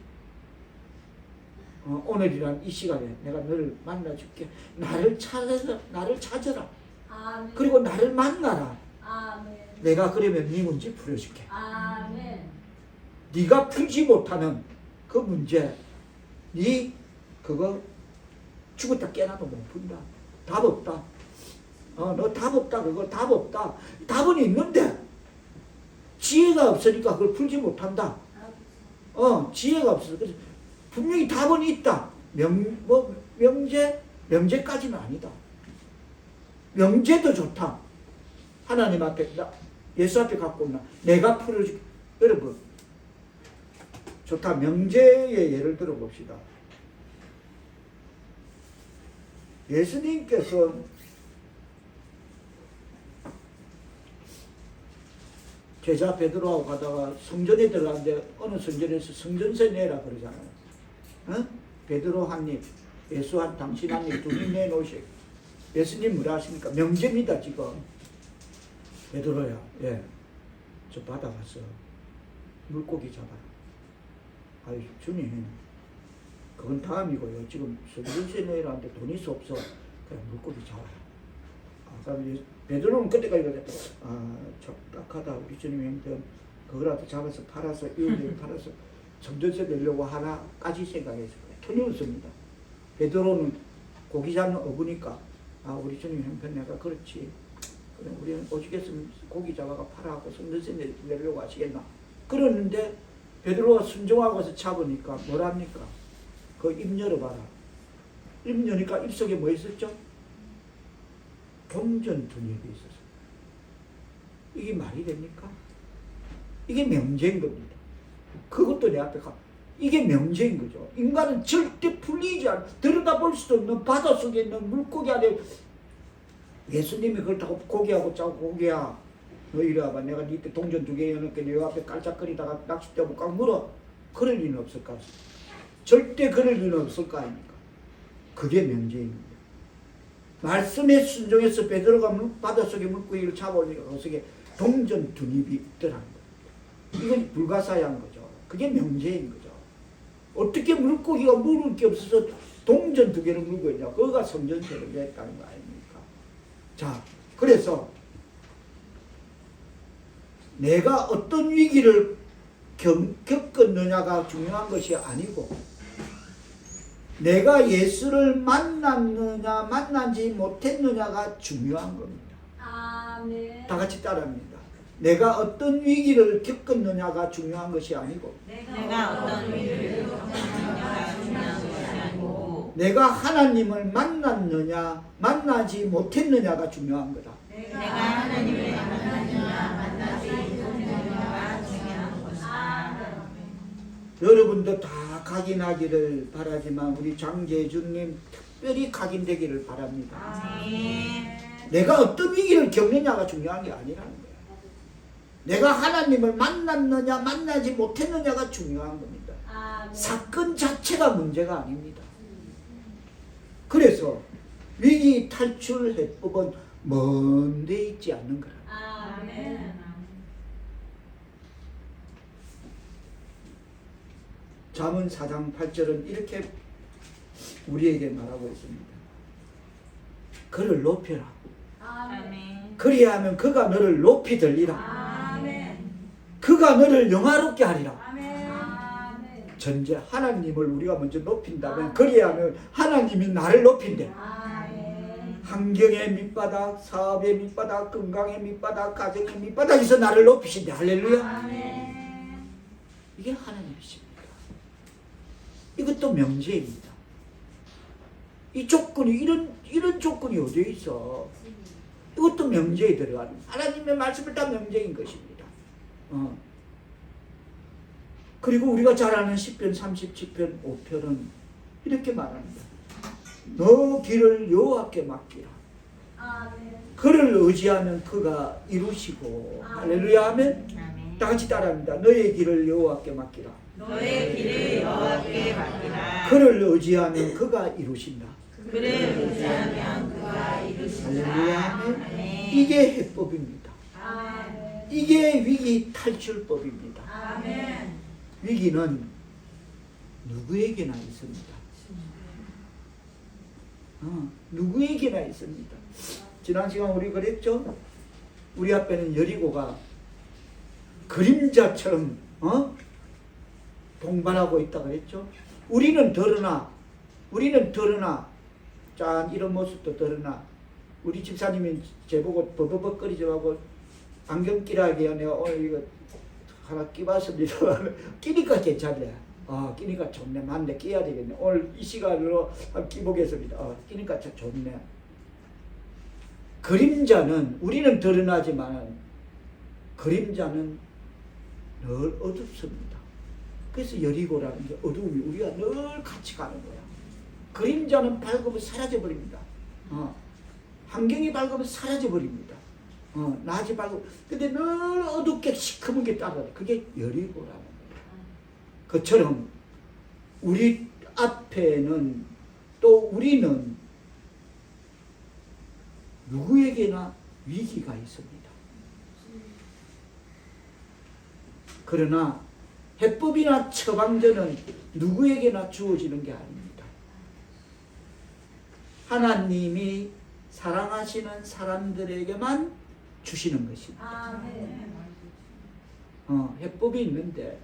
오늘이란 이 시간에 내가 너를 만나줄게. 나를 찾아라. 아멘. 그리고 나를 만나라. 아멘. 내가 그러면 네 문제 풀어줄게. 아멘. 네가 풀지 못하는 그 문제, 네 그거 죽었다 깨나도 못 푼다. 답 없다. 너 답 없다. 그거 답 없다. 답은 있는데 지혜가 없으니까 그걸 풀지 못한다. 지혜가 없어서. 그래서 분명히 답은 있다. 명제까지는 아니다. 명제도 좋다. 하나님 앞에 예수 앞에 갖고 온다. 내가 풀어줄게. 여러분 좋다. 명제의 예를 들어 봅시다. 예수님께서 제자 베드로하고 가다가 성전에 들어갔는데 어느 성전에서 성전세 내라 그러잖아요. 베드로 한 입, 예수 한 당신 한 입, 두 입 내놓으시. 예수님 뭐라 하십니까? 명제입니다 지금. 베드로야, 저 바다 가서 물고기 잡아라. 아유 주님, 그건 다음이고요. 지금 성전세 내라는데 돈이 없어. 그냥 물고기 잡아라. 그럼 베드로는 그때까지 그랬다. 딱하다. 우리 주님 형편 그거라도 잡아서 팔아서 이웃에 팔아서 성전세 내려고 하나까지 생각해서 틀렸습니다. 베드로는 고기 잡는 어부니까 우리 주님 형편 내가 그렇지. 그럼 우리는 오죽했으면 고기 잡아가 팔아갖고 성전세 내려고 하시겠나. 그러는데 베드로가 순종하고서 잡으니까 뭐랍니까? 그 입 열어봐라. 입 여니까 입속에 뭐 있었죠? 동전 두 입이 있었어. 이게 말이 됩니까? 이게 명제인 겁니다. 그것도 내 앞에 이게 명제인 거죠. 인간은 절대 풀리지 않아. 들여다볼 수도 없는 바다 속에 있는 물고기 안에 예수님이 그렇다고 고기하고 짜고 고기야 너 이리 와봐. 내가 네 때 동전 2개 여놓게 네 앞에 깔짝거리다가 낚싯대 못 꽉 물어. 그럴 리는 없을 거 아닙니까? 절대 그럴 리는 없을 거 아닙니까? 그게 명제입니다. 말씀에 순종해서 베드로가 바닷속에 물고기를 잡아올리니까 그 속에 동전 2입이 있더라는 거예요. 이건 불가사의한 거죠. 그게 명제인 거죠. 어떻게 물고기가 물을 게 없어서 동전 2개를 물고 있냐. 그거가 성전세를 냈다는 거 아닙니까? 자, 그래서 내가 어떤 위기를 겪었느냐가 중요한 것이 아니고 내가 예수를 만났느냐 만나지 못했느냐가 중요한 겁니다. 아멘. 다 같이 따라합니다. 내가 어떤 위기를 겪었느냐가 중요한 것이 아니고 내가 어떤 위기를 겪었느냐가 중요한 것이 아니고 내가 하나님을 만났느냐 만나지 못했느냐가 중요한 거다. 내가 하나님을 만났느냐 만나지 못했느냐가 중요한 것이다. 여러분도 다 각인하기를 바라지만 우리 장재준님 특별히 각인되기를 바랍니다. 아멘. 내가 어떤 위기를 겪느냐가 중요한 게 아니라는 거예요. 내가 하나님을 만났느냐 만나지 못했느냐가 중요한 겁니다. 아멘. 사건 자체가 문제가 아닙니다. 그래서 위기 탈출 해법은 먼데 있지 않는 거라. 아멘. 잠언 4장 8절은 이렇게 우리에게 말하고 있습니다. 그를 높여라. 아멘. 아멘. 그리하면 그가 너를 높이 들리라. 아멘. 그가 너를 영화롭게 하리라. 아멘. 전제 하나님을 우리가 먼저 높인다면 그리하면 하나님이 나를 높인대. 아멘. 환경의 밑바닥, 사업의 밑바닥, 건강의 밑바닥, 가정의 밑바닥에서 나를 높이신대. 할렐루야. 아멘. 이게 하나님이십니다. 이것도 명제입니다. 이 조건이 이런 조건이 어디에 있어? 이것도 명제에 들어가는 하나님의 말씀을 다 명제인 것입니다. 그리고 우리가 잘 아는 시편 37편 5편은 이렇게 말합니다. 너 길을 여호와께 맡기라. 아멘. 그를 의지하면 그가 이루시고. 할렐루야 하면 아멘. 다 같이 따라합니다. 너의 길을 여호와께 맡기라. 너의 길을 여호와께 맡기라. 그를 의지하면 그가 이루신다. 그를 의지하면 그가 이루신다. 할렐루야 하면 아멘. 이게 해법입니다. 아멘. 이게 위기 탈출법입니다. 아멘. 위기는 누구에게나 있습니다. 누구에게나 있습니다. 지난 시간 우리 그랬죠? 우리 앞에는 여리고가 그림자처럼 동반하고 있다 그랬죠? 우리는 드러나 짠 이런 모습도 드러나 우리 집사님이 제보고 버벅거리지 말고 안경 끼라게 내가 오늘 이거 하나 끼봤습니다. 끼니까 괜찮네. 끼니까 좋네. 맞네. 끼야 되겠네. 오늘 이 시간으로 한번 끼보겠습니다. 끼니까 참 좋네. 그림자는 우리는 드러나지만 그림자는 늘 어둡습니다. 그래서 여리고라는 게 어두움이 우리가 늘 같이 가는 거야. 그림자는 밝으면 사라져버립니다. 환경이 밝으면 사라져버립니다. 낮이 밝고 근데 늘 어둡게 시커먼 게 따라요. 그게 여리고라는 거예요. 그처럼 우리 앞에는 또 우리는 누구에게나 위기가 있습니다. 그러나 해법이나 처방전은 누구에게나 주어지는 게 아닙니다. 하나님이 사랑하시는 사람들에게만 주시는 것입니다. 아멘. 해법이 있는데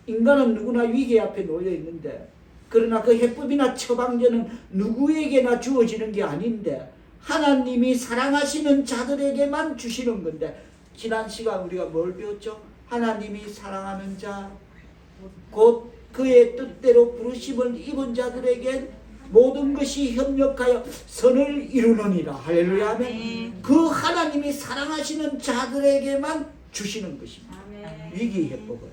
인간은 누구나 위기 앞에 놓여 있는데 그러나 그 해법이나 처방전은 누구에게나 주어지는 게 아닌데 하나님이 사랑하시는 자들에게만 주시는 건데 지난 시간 우리가 뭘 배웠죠? 하나님이 사랑하는 자 곧 그의 뜻대로 부르심을 입은 자들에겐 모든 것이 협력하여 선을 이루느니라. 할렐루야 하면 그 하나님이 사랑하시는 자들에게만 주시는 것입니다. 아멘. 위기 해법을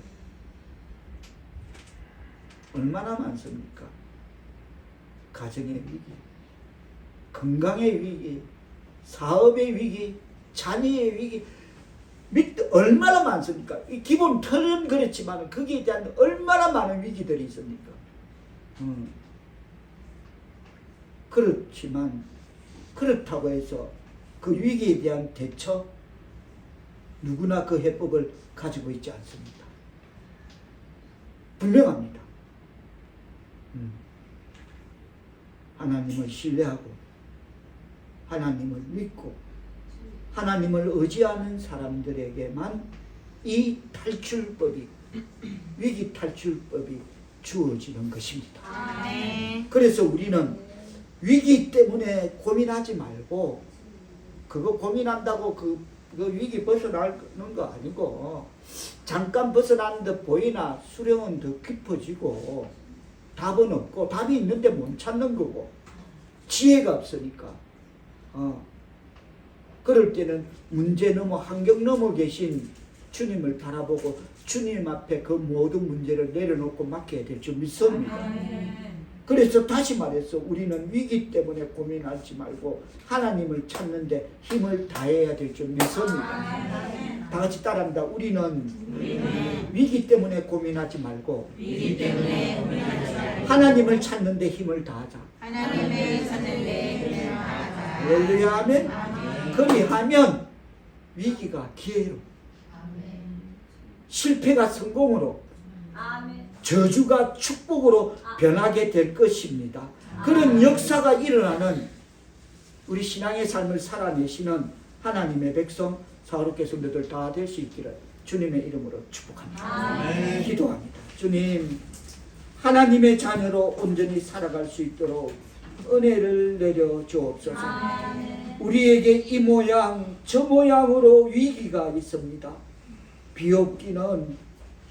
얼마나 많습니까? 가정의 위기, 건강의 위기, 사업의 위기, 자녀의 위기 얼마나 많습니까? 이 기본 틀은 그렇지만 거기에 대한 얼마나 많은 위기들이 있습니까? 그렇지만 그렇다고 해서 그 위기에 대한 대처 누구나 그 해법을 가지고 있지 않습니다. 분명합니다. 하나님을 신뢰하고 하나님을 믿고 하나님을 의지하는 사람들에게만 이 탈출법이, 위기 탈출법이 주어지는 것입니다. 그래서 우리는 위기 때문에 고민하지 말고, 그거 고민한다고 그 위기 벗어나는 거 아니고, 잠깐 벗어나는 듯 보이나 수령은 더 깊어지고, 답은 없고, 답이 있는데 못 찾는 거고, 지혜가 없으니까. 그럴 때는 문제 넘어, 환경 넘어 계신 주님을 바라보고 주님 앞에 그 모든 문제를 내려놓고 맡겨야 될 줄 믿습니다. 그래서 다시 말해서 우리는 위기 때문에 고민하지 말고 하나님을 찾는데 힘을 다해야 될 줄 믿습니다. 다 같이 따라합니다. 우리는 위기 때문에 고민하지 말고 하나님을 찾는데 힘을 다하자. 하나님을 찾는데 힘을 다하자. 할렐루야, 아멘. 그리하면 위기가 기회로, 실패가 성공으로, 아멘. 저주가 축복으로 변하게 될 것입니다. 그런 역사가 일어나는 우리 신앙의 삶을 살아내시는 하나님의 백성 사울의 성도들 다 될 수 있기를 주님의 이름으로 축복합니다. 기도합니다. 주님, 하나님의 자녀로 온전히 살아갈 수 있도록 은혜를 내려 주옵소서. 우리에게 이 모양 저 모양으로 위기가 있습니다. 비옵기는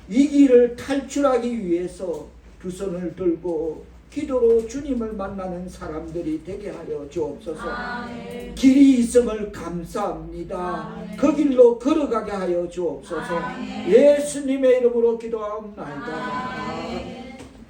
위기를 탈출하기 위해서 두 손을 들고 기도로 주님을 만나는 사람들이 되게 하여 주옵소서. 길이 있음을 감사합니다. 그 길로 걸어가게 하여 주옵소서. 예수님의 이름으로 기도하옵나이다.